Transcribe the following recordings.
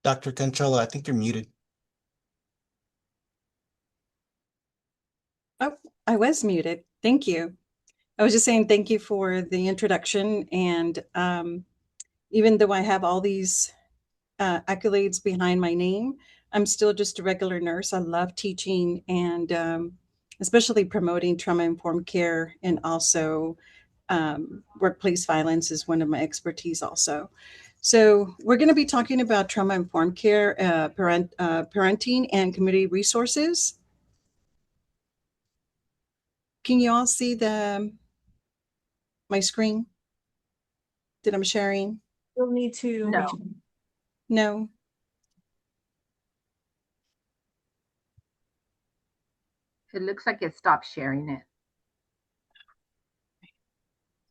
Dr. Canchola, I think you're muted. Oh, I was muted. Thank you. I was just saying thank you for the introduction. And even though I have all these accolades behind my name, I'm still just a regular nurse. I love teaching and especially promoting trauma informed care, and also workplace violence is one of my expertise also. So we're going to be talking about trauma informed care, parenting, and community resources. Can you all see my screen that I'm sharing? You'll need to. No. No. It looks like it stopped sharing it.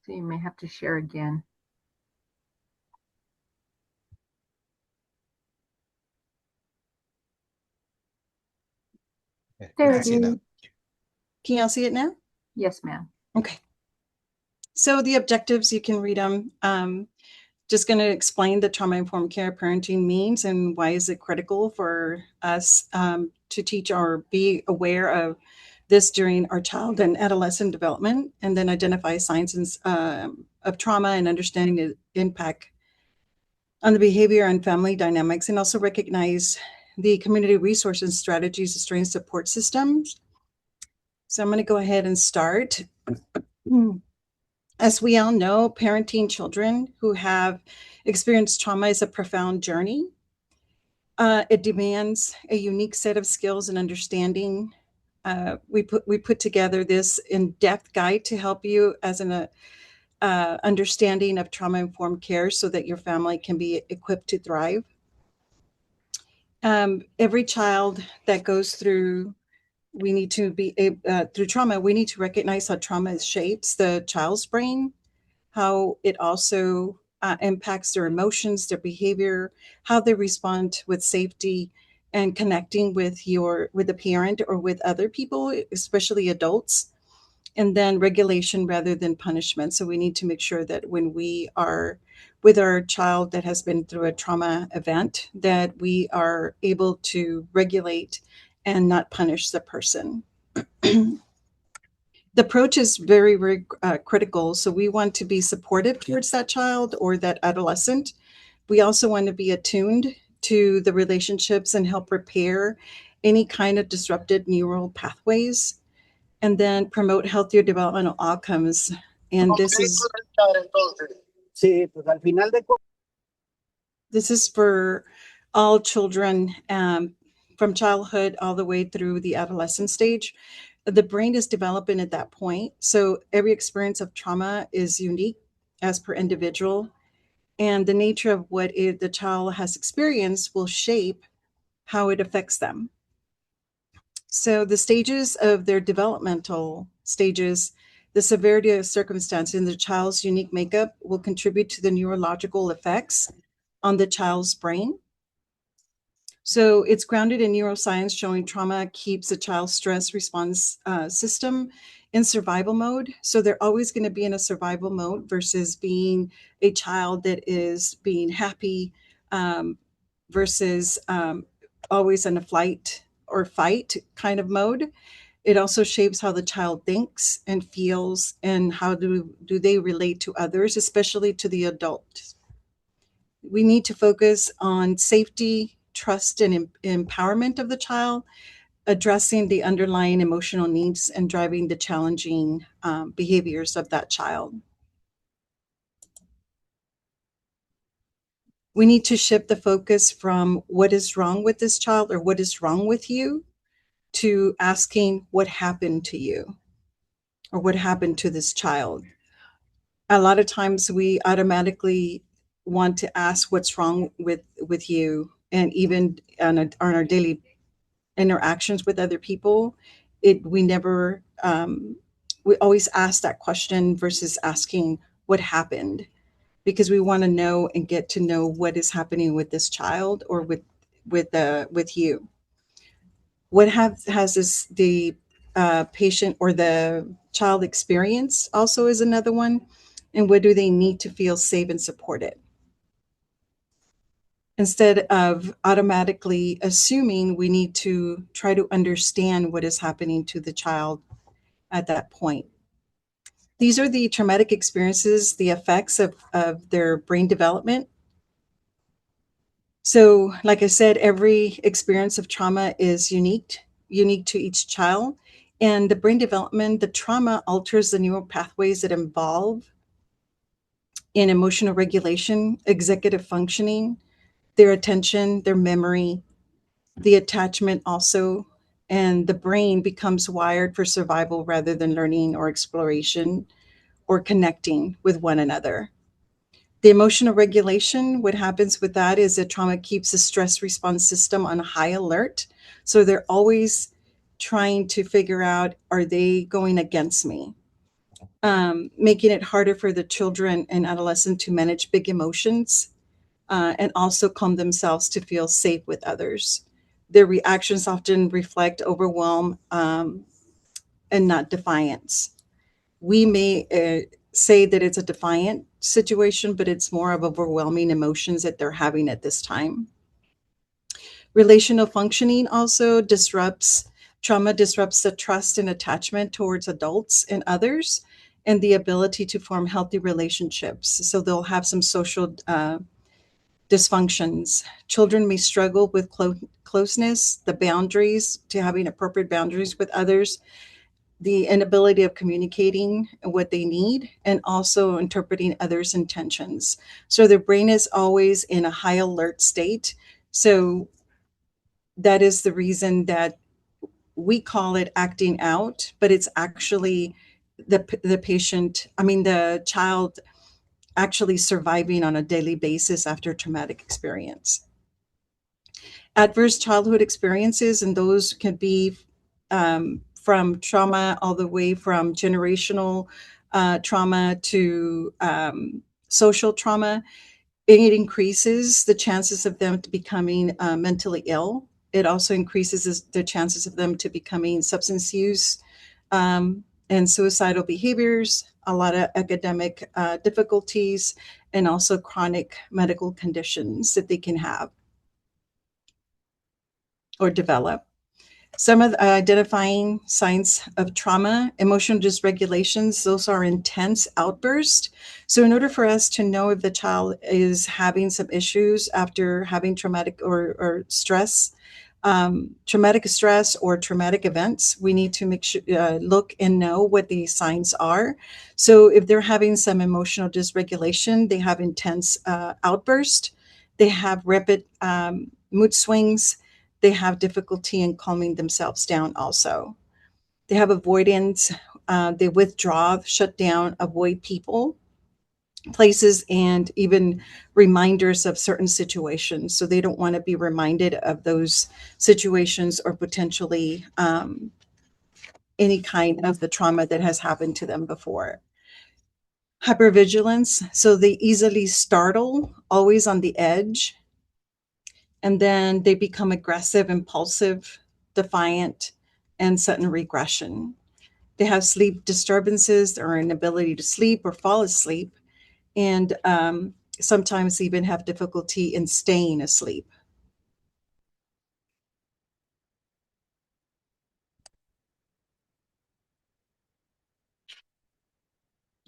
So you may have to share again. There it is. Can y'all see it now? Yes, ma'am. Okay. So the objectives, you can read them. Just going to explain the trauma-informed care parenting means and why is it critical for us to teach or be aware of this during our child and adolescent development, and then identify signs of trauma and understanding the impact on the behavior and family dynamics, and also recognize the community resources, strategies, and strength support systems. So I'm going to go ahead and start. As we all know, parenting children who have experienced trauma is a profound journey. It demands a unique set of skills and understanding. We put together this in-depth guide to help you as an understanding of trauma-informed care so that your family can be equipped to thrive. Every child that goes through through trauma, we need to recognize how trauma shapes the child's brain, how it also impacts their emotions, their behavior, how they respond with safety and connecting with a parent or with other people, especially adults, and then regulation rather than punishment. So we need to make sure that when we are with our child that has been through a trauma event, that we are able to regulate and not punish the person. The approach is very, very critical. So we want to be supportive towards that child or that adolescent. We also want to be attuned to the relationships and help repair any kind of disrupted neural pathways, and then promote healthier developmental outcomes. And this is for all children, from childhood all the way through the adolescent stage. The brain is developing at that point. So every experience of trauma is unique as per individual. And the nature of what the child has experienced will shape how it affects them. So the stages of their developmental stages, the severity of circumstance in the child's unique makeup will contribute to the neurological effects on the child's brain. So it's grounded in neuroscience, showing trauma keeps a child's stress response system in survival mode. So they're always going to be in a survival mode versus being a child that is being happy, versus always in a flight or fight kind of mode. It also shapes how the child thinks and feels, and how do they relate to others, especially to the adult. We need to focus on safety, trust, and empowerment of the child, addressing the underlying emotional needs and driving the challenging behaviors of that child. We need to shift the focus from what is wrong with this child or what is wrong with you to asking what happened to you or what happened to this child. A lot of times we automatically want to ask what's wrong with you, and even on our daily interactions with other people, we never we always ask that question versus asking what happened, because we want to know and get to know what is happening with this child or with you. What has the patient or the child experience also is another one, and what do they need to feel safe and supported. instead of automatically assuming we need to try to understand what is happening to the child at that point. These are the traumatic experiences, the effects of their brain development. So, like I said, every experience of trauma is unique to each child. And the brain development, the trauma alters the neural pathways that involve in emotional regulation, executive functioning, their attention, their memory, the attachment also, and the brain becomes wired for survival rather than learning or exploration or connecting with one another. The emotional regulation, what happens with that is that trauma keeps the stress response system on high alert. So they're always trying to figure out, are they going against me? Making it harder for the children and adolescents to manage big emotions and also calm themselves to feel safe with others. Their reactions often reflect overwhelm and not defiance. We may say that it's a defiant situation, but it's more of overwhelming emotions that they're having at this time. Relational functioning also trauma disrupts the trust and attachment towards adults and others, and the ability to form healthy relationships. So they'll have some social dysfunctions. Children may struggle with closeness, the boundaries, to having appropriate boundaries with others, the inability of communicating what they need, and also interpreting others' intentions. So their brain is always in a high alert state. So that is the reason that we call it acting out, but it's actually the child actually surviving on a daily basis after a traumatic experience. Adverse childhood experiences, and those can be from trauma all the way from generational trauma to social trauma. It increases the chances of them to becoming mentally ill. It also increases the chances of them to becoming substance use and suicidal behaviors, a lot of academic difficulties, and also chronic medical conditions that they can have or develop. Some of the identifying signs of trauma, emotional dysregulations, those are intense outbursts. So in order for us to know if the child is having some issues after having traumatic or stress, traumatic stress or traumatic events, we need to make sure, look and know what the signs are. So if they're having some emotional dysregulation, they have intense outburst, they have rapid mood swings, they have difficulty in calming themselves down also. They have avoidance, they withdraw, shut down, avoid people, places, and even reminders of certain situations. So they don't want to be reminded of those situations or potentially any kind of the trauma that has happened to them before. Hypervigilance, so they easily startle, always on the edge, and then they become aggressive, impulsive, defiant, and sudden regression. They have sleep disturbances or inability to sleep or fall asleep, and sometimes even have difficulty in staying asleep.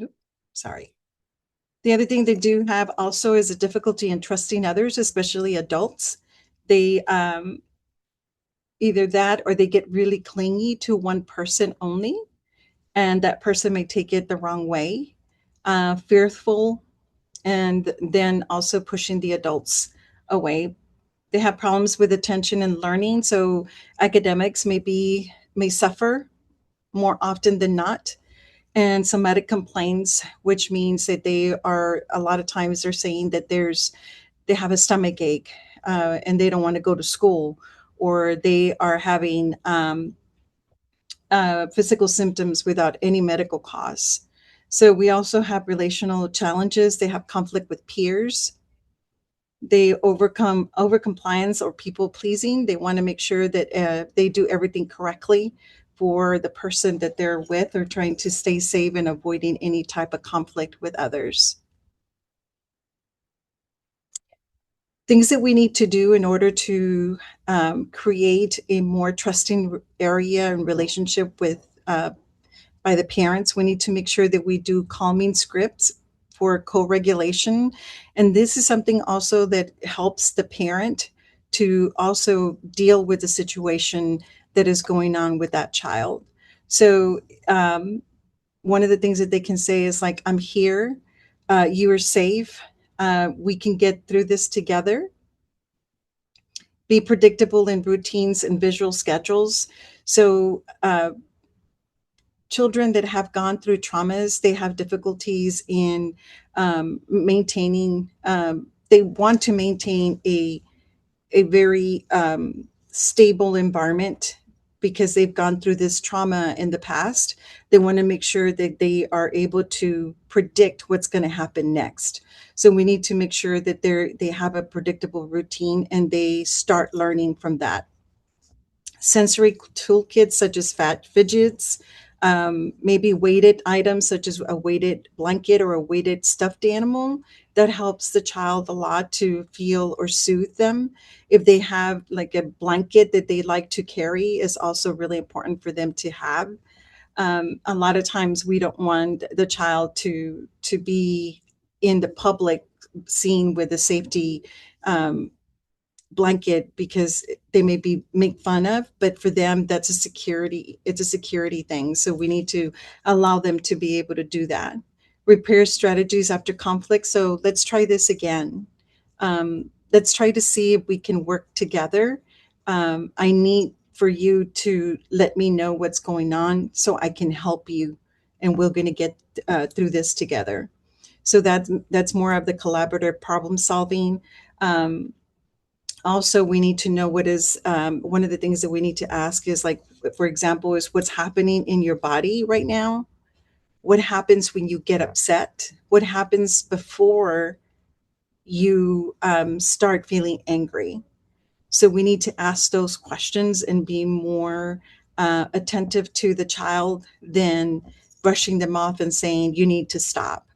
Oops, sorry. The other thing they do have also is a difficulty in trusting others, especially adults. They either that or they get really clingy to one person only, and that person may take it the wrong way, fearful, and then also pushing the adults away. They have problems with attention and learning, so academics may suffer more often than not, and somatic complaints, which means that they are a lot of times they're saying that they have a stomach ache and they don't want to go to school, or they are having physical symptoms without any medical cause. So we also have relational challenges. They have conflict with peers. They overcome overcompliance or people pleasing. They want to make sure that they do everything correctly for the person that they're with, or trying to stay safe and avoiding any type of conflict with others. Things that we need to do in order to create a more trusting area and relationship with by the parents. We need to make sure that we do calming scripts for co-regulation. And this is something also that helps the parent to also deal with the situation that is going on with that child. So one of the things that they can say is like, I'm here, you are safe, we can get through this together. Be predictable in routines and visual schedules. So children that have gone through traumas, they have difficulties in maintaining, they want to maintain a very stable environment because they've gone through this trauma in the past. They want to make sure that they are able to predict what's going to happen next. So we need to make sure that they have a predictable routine and they start learning from that. Sensory toolkits such as fat fidgets, maybe weighted items such as a weighted blanket or a weighted stuffed animal that helps the child a lot to feel or soothe them. If they have like a blanket that they like to carry, is also really important for them to have. A lot of times we don't want the child to be in the public scene with a safety blanket because they may be make fun of, but for them that's a security, it's a security thing, so we need to allow them to be able to do that. Repair strategies after conflict. So let's try this again. Let's try to see if we can work together. I need for you to let me know what's going on so I can help you, and we're going to get through this together. So that's more of the collaborative problem solving. Also, we need to know what is one of the things that we need to ask is like, for example, is what's happening in your body right now? What happens when you get upset? What happens before you start feeling angry? So we need to ask those questions and be more attentive to the child than brushing them off and saying, you need to stop,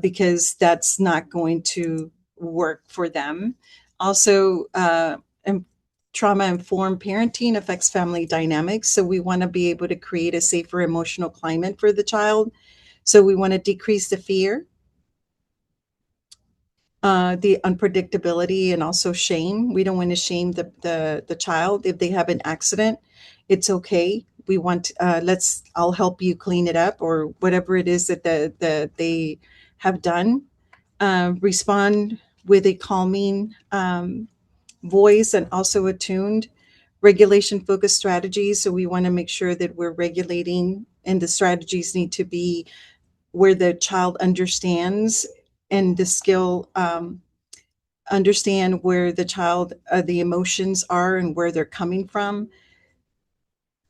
because that's not going to work for them. Also, trauma informed parenting affects family dynamics. So we want to be able to create a safer emotional climate for the child. So we want to decrease the fear, the unpredictability, and also shame. We don't want to shame the child if they have an accident. It's okay. We want I'll help you clean it up or whatever it is that they have done. Respond with a calming voice and also attuned regulation focused strategies. So we want to make sure that we're regulating, and the strategies need to be where the child understands and the skill understand where the child the emotions are and where they're coming from.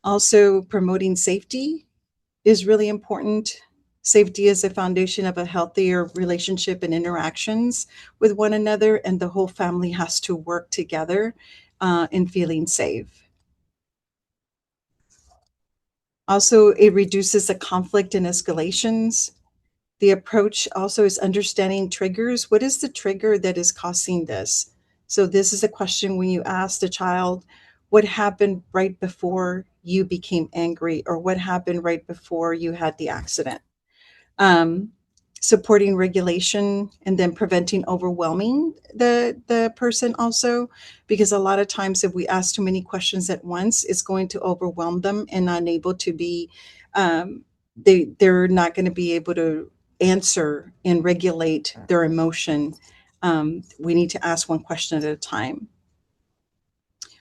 Also, promoting safety is really important. Safety is the foundation of a healthier relationship and interactions with one another, and the whole family has to work together in feeling safe. Also, it reduces the conflict and escalations. The approach also is understanding triggers. What is the trigger that is causing this? So this is a question when you ask the child, what happened right before you became angry, or what happened right before you had the accident? Supporting regulation and then preventing overwhelming the person also, because a lot of times if we ask too many questions at once, it's going to overwhelm them and unable to be they're not going to be able to answer and regulate their emotion. We need to ask one question at a time.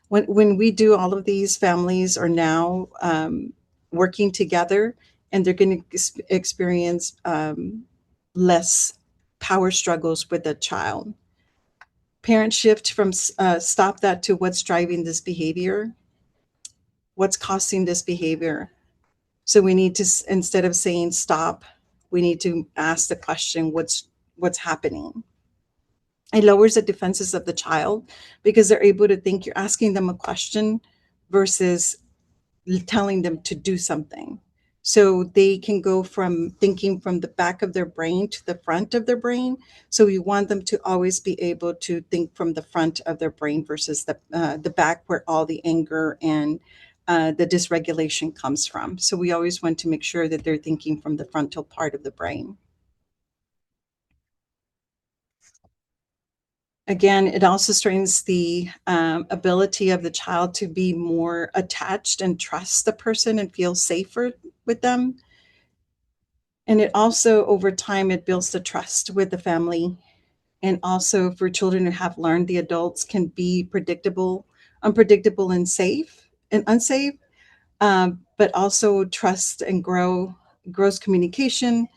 When we do all of these, families are now working together, and they're going to experience less power struggles with the child. Parents shift from stop that to what's driving this behavior, what's causing this behavior. So we need to, instead of saying stop, we need to ask the question, what's happening? It lowers the defenses of the child because they're able to think you're asking them a question versus telling them to do something. So they can go from thinking from the back of their brain to the front of their brain. So we want them to always be able to think from the front of their brain versus the back, where all the anger and the dysregulation comes from. So we always want to make sure that they're thinking from the frontal part of the brain. Again, it also strengthens the ability of the child to be more attached and trust the person and feel safer with them. And it also, over time, it builds the trust with the family. And also for children who have learned the adults can be predictable, unpredictable, and safe and unsafe, but also trust and grows communication.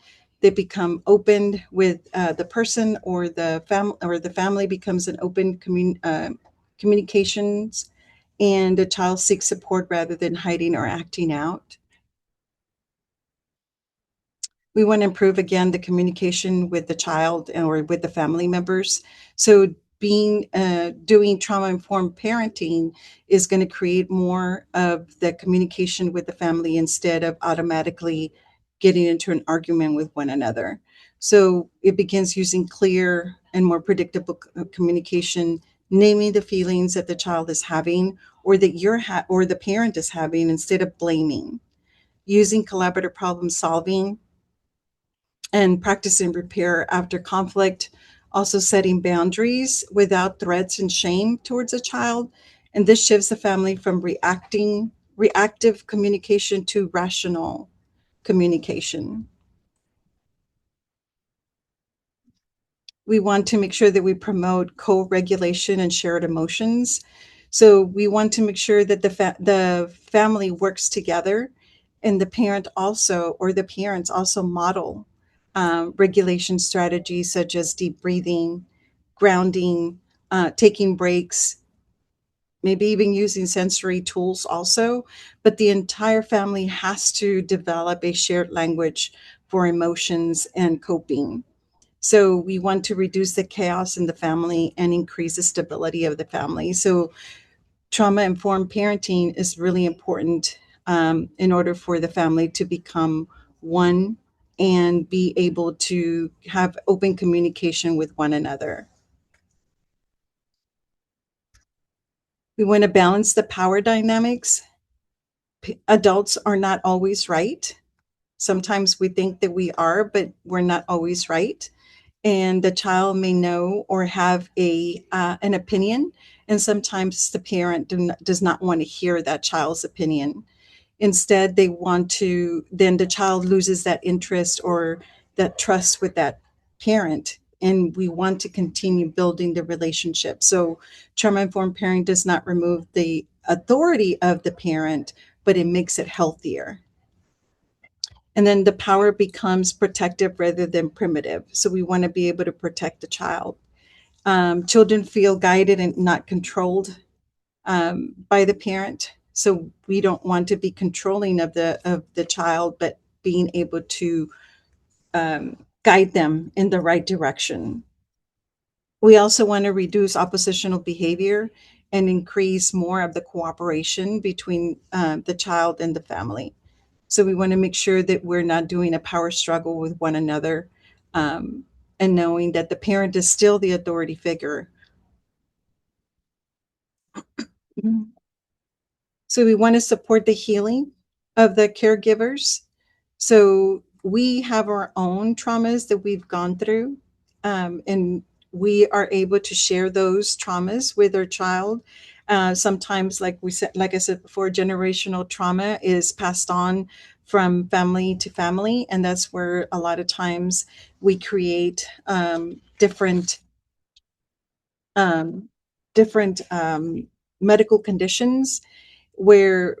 They become open with the person, or the family becomes an open communications, and the child seeks support rather than hiding or acting out. We want to improve, again, the communication with the child or with the family members. So doing trauma informed parenting is going to create more of the communication with the family instead of automatically getting into an argument with one another. So it begins using clear and more predictable communication, naming the feelings that the child is having, or that or the parent is having, instead of blaming. Using collaborative problem solving and practicing repair after conflict, also setting boundaries without threats and shame towards a child. And this shifts the family from reactive communication to rational communication. We want to make sure that we promote co-regulation and shared emotions. So we want to make sure that the family works together, and the parents also model regulation strategies such as deep breathing, grounding, taking breaks, maybe even using sensory tools also. But the entire family has to develop a shared language for emotions and coping. So we want to reduce the chaos in the family and increase the stability of the family. So trauma informed parenting is really important in order for the family to become one and be able to have open communication with one another. We want to balance the power dynamics. Adults are not always right. Sometimes we think that we are, but we're not always right. And the child may know or have an opinion, and sometimes the parent does not want to hear that child's opinion. Instead, they want to, then the child loses that interest or that trust with that parent, and we want to continue building the relationship. So trauma informed parenting does not remove the authority of the parent, but it makes it healthier. And then the power becomes protective rather than primitive. So we want to be able to protect the child. Children feel guided and not controlled by the parent. So we don't want to be controlling of the child, but being able to guide them in the right direction. We also want to reduce oppositional behavior and increase more of the cooperation between the child and the family. So we want to make sure that we're not doing a power struggle with one another, and knowing that the parent is still the authority figure. Mhm. So we want to support the healing of the caregivers. So we have our own traumas that we've gone through, and we are able to share those traumas with our child. Sometimes, like I said before, generational trauma is passed on from family to family, and that's where a lot of times we create um, different medical conditions where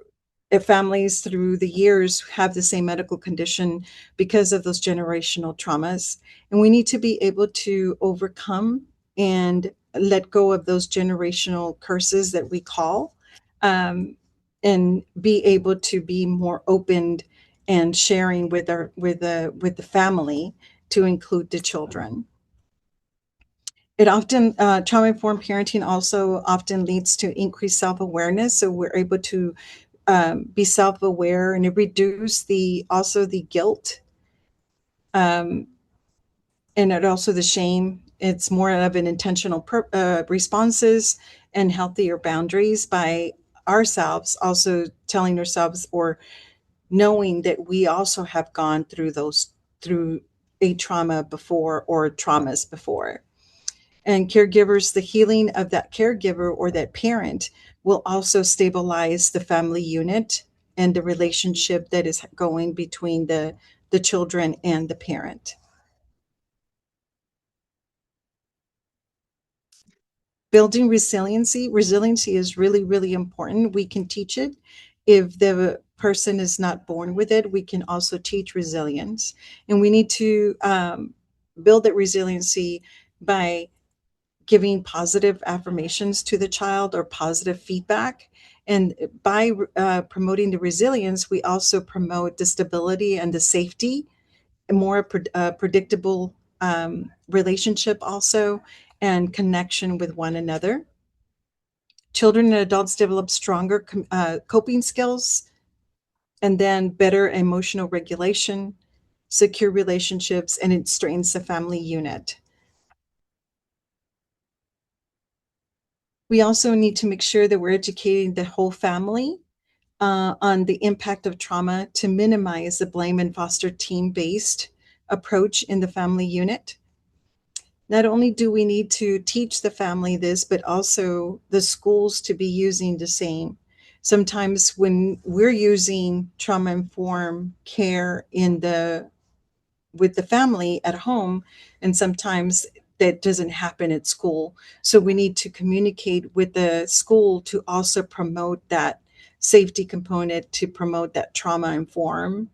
if families through the years have the same medical condition because of those generational traumas. And we need to be able to overcome and let go of those generational curses that we call, um, and be able to be more open and sharing with the family, to include the children. It often, trauma informed parenting also often leads to increased self awareness. So we're able to be self-aware, and it reduces the guilt, um, and it also the shame. It's more of an intentional responses and healthier boundaries by ourselves, also telling ourselves or knowing that we also have gone through a trauma before or traumas before. And caregivers, the healing of that caregiver or that parent will also stabilize the family unit and the relationship that is going between the children and the parent. Building resiliency is really, really important. We can teach it. If the person is not born with it, we can also teach resilience. And we need to build that resiliency by giving positive affirmations to the child or positive feedback. And by promoting the resilience, we also promote the stability and the safety, a more predictable relationship also, and connection with one another. Children and adults develop stronger coping skills, and then better emotional regulation, secure relationships, and it strengthens the family unit. We also need to make sure that we're educating the whole family on the impact of trauma to minimize the blame and foster team-based approach in the family unit. Not only do we need to teach the family this, but also the schools to be using the same. Sometimes when we're using trauma-informed care with the family at home, and sometimes that doesn't happen at school. So we need to communicate with the school to also promote that safety component, to promote that trauma-informed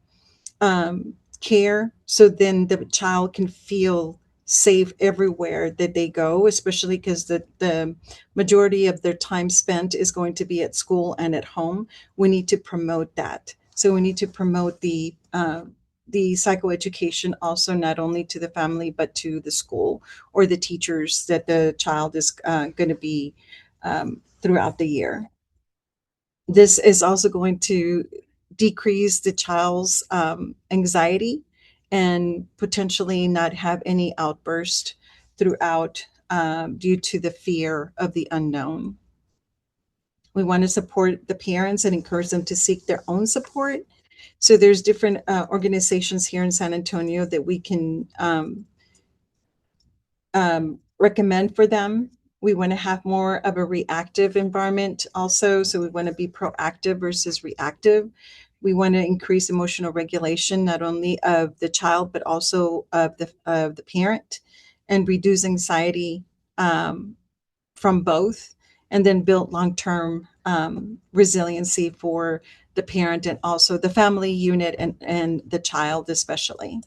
care, so then the child can feel safe everywhere that they go, especially because the majority of their time spent is going to be at school and at home. We need to promote that. So we need to promote the psychoeducation also, not only to the family, but to the school or the teachers that the child is going to be throughout the year. This is also going to decrease the child's anxiety and potentially not have any outburst throughout due to the fear of the unknown. We want to support the parents and encourage them to seek their own support. So there's different organizations here in San Antonio that we can recommend for them. We want to have more of a reactive environment also. So we want to be proactive versus reactive. We want to increase emotional regulation, not only of the child, but also of the parent, and reduce anxiety from both, and then build long-term resiliency for the parent and also the family unit and the child especially.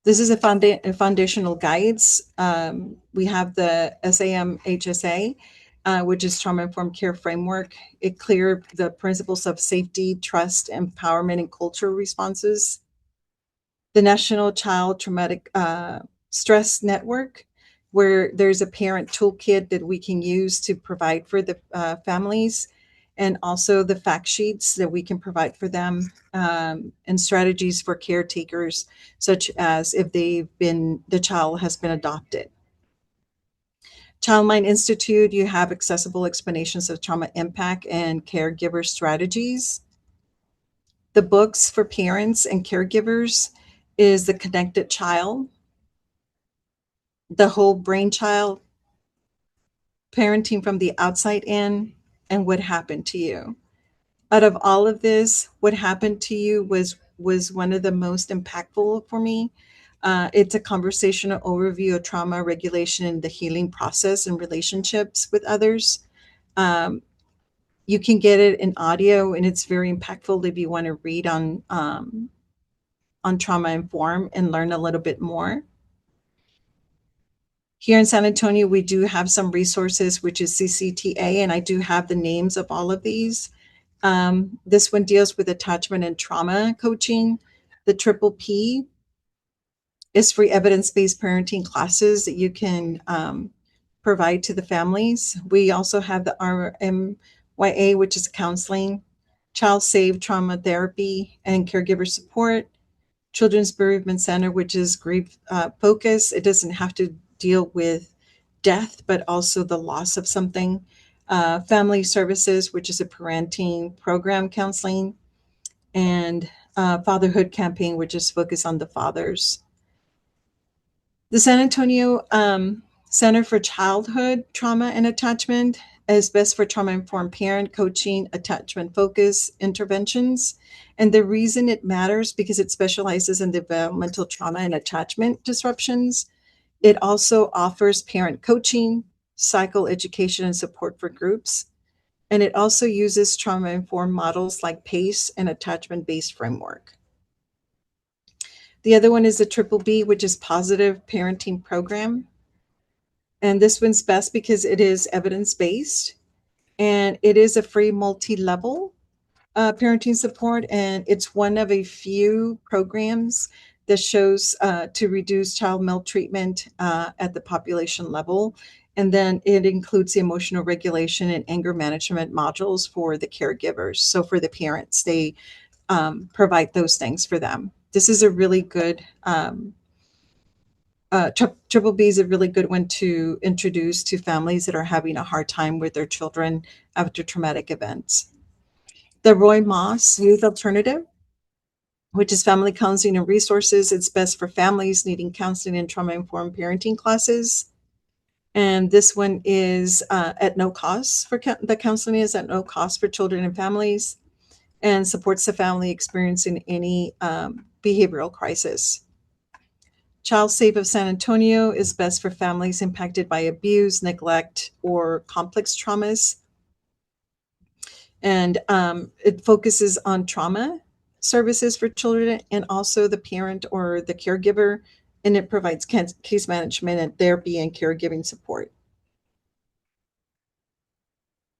This is a foundational guides. We have the SAM-HSA, which is Trauma-Informed Care Framework. It cleared the principles of safety, trust, empowerment, and cultural responses. The National Child Traumatic Stress Network, where there's a parent toolkit that we can use to provide for the families, and also the fact sheets that we can provide for them, and strategies for caretakers, such as if the child has been adopted. Child Mind Institute, you have accessible explanations of trauma impact and caregiver strategies. The books for parents and caregivers is The Connected Child, The Whole Brain Child, Parenting from the Outside In, and What Happened to You. Out of all of this, What Happened to You was one of the most impactful for me. It's a conversational overview of trauma regulation and the healing process and relationships with others. You can get it in audio, and it's very impactful if you want to read on trauma informed and learn a little bit more. Here in San Antonio, we do have some resources, which is CCTA, and I do have the names of all of these. This one deals with attachment and trauma coaching. The Triple P is free evidence-based parenting classes that you can provide to the families. We also have the YA, which is counseling, child safe trauma therapy and caregiver support, Children's Bereavement Center, which is grief focus. It doesn't have to deal with death, but also the loss of something. Family Services, which is a parenting program counseling, and Fatherhood Campaign, which is focused on the fathers. The San Antonio Center for Childhood Trauma and Attachment is best for trauma-informed parent coaching, attachment focus interventions. And the reason it matters because it specializes in developmental trauma and attachment disruptions. It also offers parent coaching, psychoeducation, and support for groups. And it also uses trauma-informed models like PACE and attachment-based framework. The other one is the Triple B, which is Positive Parenting Program. And this one's best because it is evidence-based and it is a free multi-level parenting support. And it's one of a few programs that shows to reduce child maltreatment at the population level. And then it includes the emotional regulation and anger management modules for the caregivers. So for the parents, they provide those things for them. This is a really good Triple B is a really good one to introduce to families that are having a hard time with their children after traumatic events. The Roy Moss Youth Alternative, which is family counseling and resources. It's best for families needing counseling and trauma-informed parenting classes. And this one is at no cost for the counseling is at no cost for children and families and supports the family experiencing any behavioral crisis. Child Safe of San Antonio is best for families impacted by abuse, neglect, or complex traumas. And it focuses on trauma services for children and also the parent or the caregiver. And it provides case management and therapy and caregiving support.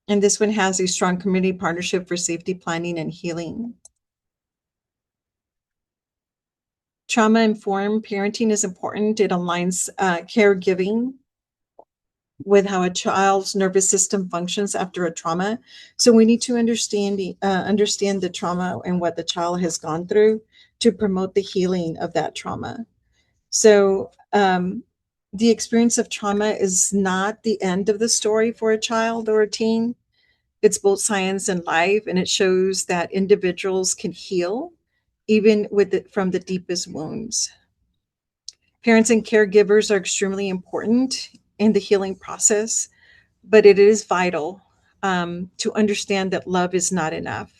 And this one has a strong community partnership for safety planning and healing. Trauma-informed parenting is important. It aligns caregiving with how a child's nervous system functions after a trauma. So we need to understand the trauma and what the child has gone through to promote the healing of that trauma. So the experience of trauma is not the end of the story for a child or a teen. It's both science and life, and it shows that individuals can heal even from the deepest wounds. Parents and caregivers are extremely important in the healing process, but it is vital to understand that love is not enough.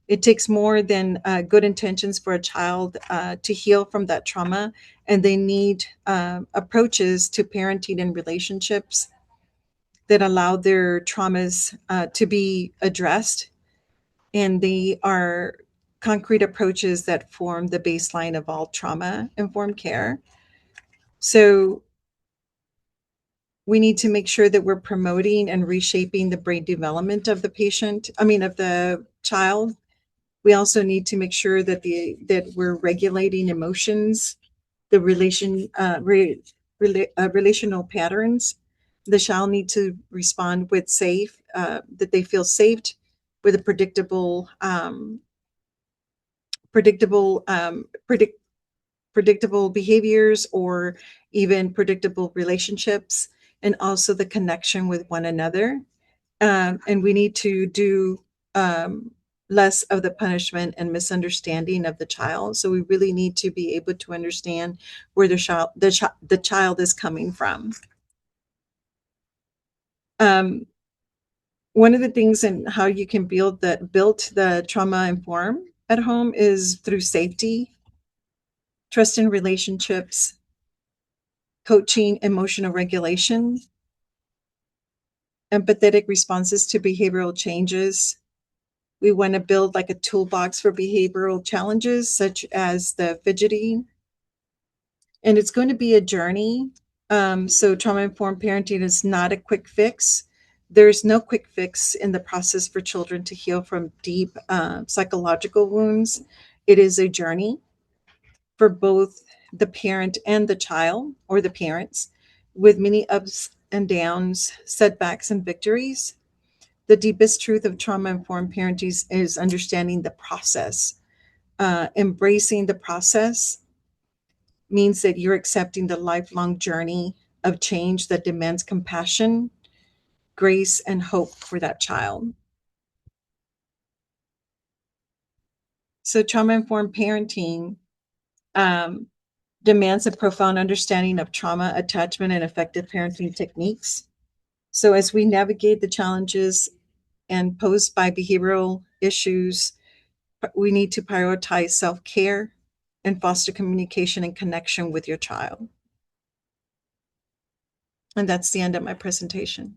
It takes more than good intentions for a child to heal from that trauma, and they need approaches to parenting and relationships that allow their traumas to be addressed. And they are concrete approaches that form the baseline of all trauma-informed care. So we need to make sure that we're promoting and reshaping the brain development of the of the child. We also need to make sure that we're regulating emotions, the relational patterns. The child need to respond with that they feel safe, with a predictable behaviors or even predictable relationships, and also the connection with one another. And we need to do less of the punishment and misunderstanding of the child. So we really need to be able to understand where the child is coming from. One of the things and how you can build the trauma informed at home is through safety, trust in relationships, coaching, emotional regulation, empathetic responses to behavioral changes. We want to build like a toolbox for behavioral challenges, such as the fidgeting. And it's going to be a journey. So trauma-informed parenting is not a quick fix. There's no quick fix in the process for children to heal from deep psychological wounds. It is a journey for both the parent and the child, or the parents, with many ups and downs, setbacks and victories. The deepest truth of trauma-informed parenting is understanding the process. Embracing the process means that you're accepting the lifelong journey of change that demands compassion, grace, and hope for that child. So trauma-informed parenting demands a profound understanding of trauma, attachment, and effective parenting techniques. So as we navigate the challenges and posed by behavioral issues, we need to prioritize self-care and foster communication and connection with your child. And that's the end of my presentation.